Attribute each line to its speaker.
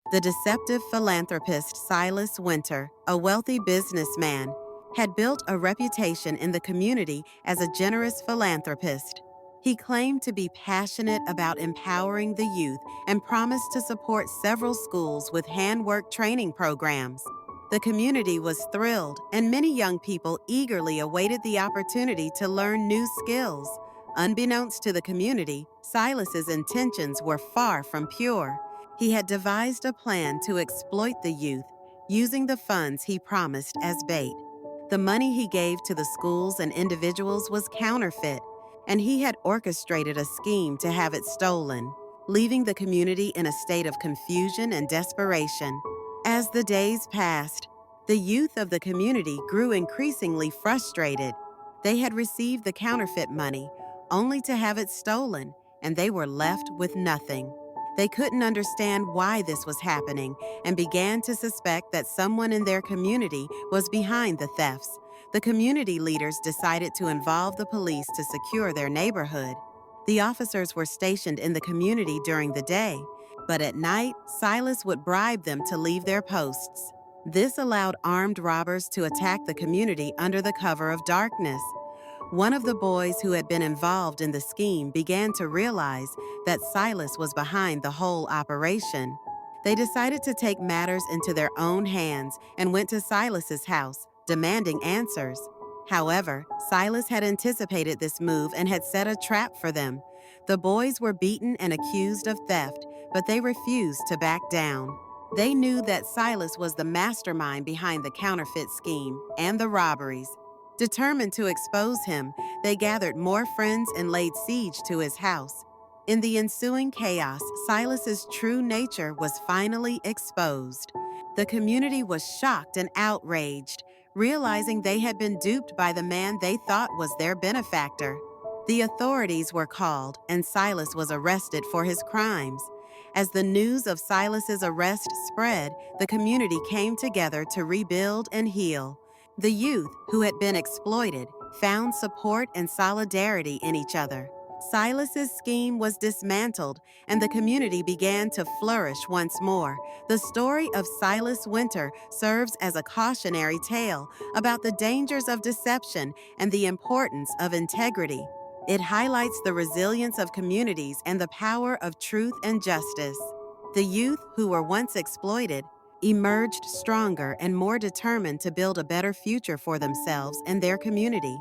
Speaker 1: The deceptive philanthropist Silas Wynter, a wealthy businessman, had built a reputation in the community as a generous philanthropist. He claimed to be passionate about empowering the youth and promised to support several schools with handwork training programs. The community was thrilled, and many young people eagerly awaited the opportunity to learn new skills. Unbeknownst to the community, Silas's intentions were far from pure. He had devised a plan to exploit the youth, using the funds he promised as bait. The money he gave to the schools and individuals was counterfeit, and he had orchestrated a scheme to have it stolen, leaving the community in a state of confusion and desperation. As the days passed, the youth of the community grew increasingly frustrated. They had received the counterfeit money, only to have it stolen, and they were left with nothing. They couldn't understand why this was happening and began to suspect that someone in their community was behind the thefts. The community leaders decided to involve the police to secure their neighborhood. The officers were stationed in the community during the day, but at night, Silas would bribe them to leave their posts. This allowed armed robbers to attack the community under the cover of darkness. One of the boys who had been involved in the scheme began to realize that Silas was behind the whole operation. They decided to take matters into their own hands and went to Silas's house, demanding answers. However, Silas had anticipated this move and had set a trap for them. The boys were beaten and accused of theft, but they refused to back down. They knew that Silas was the mastermind behind the counterfeit scheme and the robberies. Determined to expose him, they gathered more friends and laid siege to his house. In the ensuing chaos, Silas's true nature was finally exposed. The community was shocked and outraged, realizing they had been duped by the man they thought was their benefactor. The authorities were called, and Silas was arrested for his crimes. As the news of Silas's arrest spread, the community came together to rebuild and heal. The youth, who had been exploited, found support and solidarity in each other. Silas's scheme was dismantled, and the community began to flourish once more. The story of Silas Wynter serves as a cautionary tale about the dangers of deception and the importance of integrity. It highlights the resilience of communities and the power of truth and justice. The youth, who were once exploited, emerged stronger and more determined to build a better future for themselves and their community.